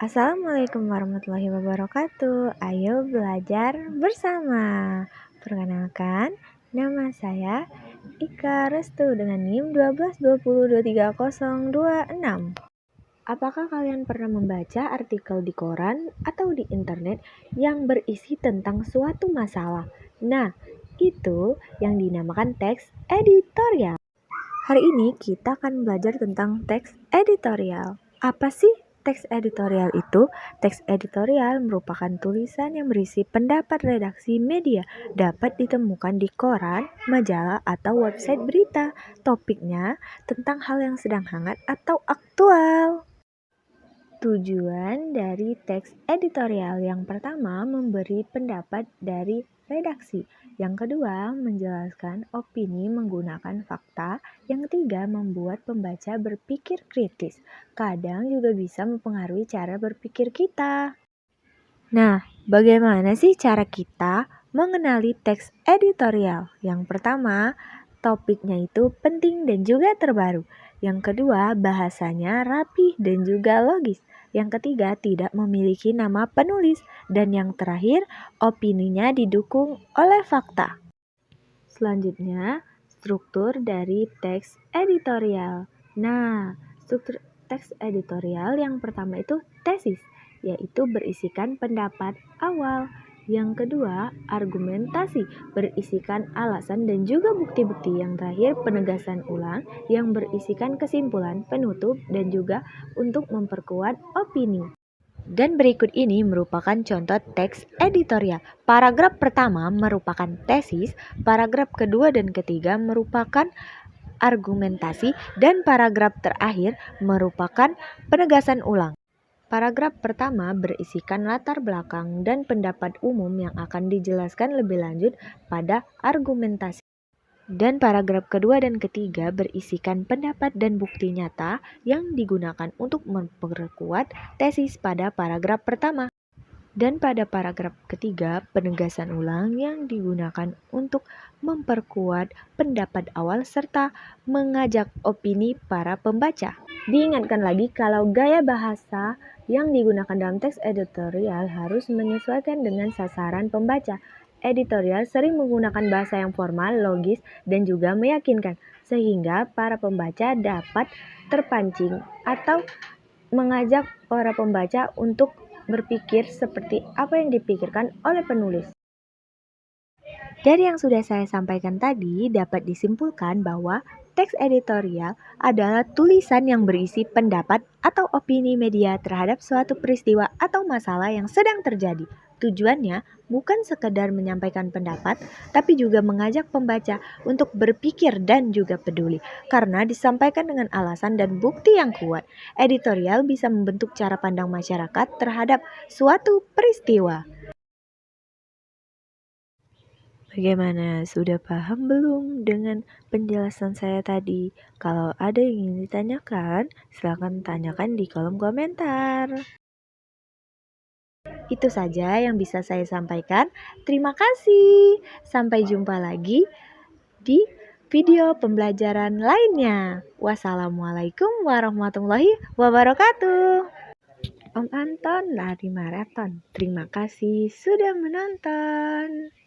Assalamualaikum warahmatullahi wabarakatuh. Ayo belajar bersama. Perkenalkan, nama saya Ika Restu dengan NIM 1220230026. Apakah kalian pernah membaca artikel di koran atau di internet yang berisi tentang suatu masalah? Nah, itu yang dinamakan teks editorial. Hari ini kita akan belajar tentang teks editorial. Apa sih teks editorial itu? Teks editorial merupakan tulisan yang berisi pendapat redaksi media, dapat ditemukan di koran, majalah, atau website berita. Topiknya tentang hal yang sedang hangat atau aktual. Tujuan dari teks editorial yang pertama memberi pendapat dari redaksi, yang kedua menjelaskan opini menggunakan fakta, yang ketiga membuat pembaca berpikir kritis. Kadang juga bisa mempengaruhi cara berpikir kita. Nah, bagaimana sih cara kita mengenali teks editorial? Yang pertama, topiknya itu penting dan juga terbaru. Yang kedua, bahasanya rapi dan juga logis. Yang ketiga, tidak memiliki nama penulis. Dan yang terakhir, opininya didukung oleh fakta. Selanjutnya, struktur dari teks editorial. Nah, struktur teks editorial yang pertama itu tesis, yaitu berisikan pendapat awal. Yang kedua, argumentasi, berisikan alasan dan juga bukti-bukti. Yang terakhir, penegasan ulang yang berisikan kesimpulan, penutup, dan juga untuk memperkuat opini. Dan berikut ini merupakan contoh teks editorial. Paragraf pertama merupakan tesis, paragraf kedua dan ketiga merupakan argumentasi, dan paragraf terakhir merupakan penegasan ulang. Paragraf pertama berisikan latar belakang dan pendapat umum yang akan dijelaskan lebih lanjut pada argumentasi. Dan paragraf kedua dan ketiga berisikan pendapat dan bukti nyata yang digunakan untuk memperkuat tesis pada paragraf pertama. Dan pada paragraf ketiga, penegasan ulang yang digunakan untuk memperkuat pendapat awal serta mengajak opini para pembaca. Diingatkan lagi kalau gaya bahasa yang digunakan dalam teks editorial harus menyesuaikan dengan sasaran pembaca. Editorial sering menggunakan bahasa yang formal, logis, dan juga meyakinkan, sehingga para pembaca dapat terpancing atau mengajak para pembaca untuk berpikir seperti apa yang dipikirkan oleh penulis. Dari yang sudah saya sampaikan tadi, dapat disimpulkan bahwa teks editorial adalah tulisan yang berisi pendapat atau opini media terhadap suatu peristiwa atau masalah yang sedang terjadi. Tujuannya bukan sekedar menyampaikan pendapat, tapi juga mengajak pembaca untuk berpikir dan juga peduli. Karena disampaikan dengan alasan dan bukti yang kuat, editorial bisa membentuk cara pandang masyarakat terhadap suatu peristiwa. Bagaimana? Sudah paham belum dengan penjelasan saya tadi? Kalau ada yang ingin ditanyakan, silakan tanyakan di kolom komentar. Itu saja yang bisa saya sampaikan. Terima kasih. Sampai jumpa lagi di video pembelajaran lainnya. Wassalamualaikum warahmatullahi wabarakatuh. Om Anton lari maraton. Terima kasih sudah menonton.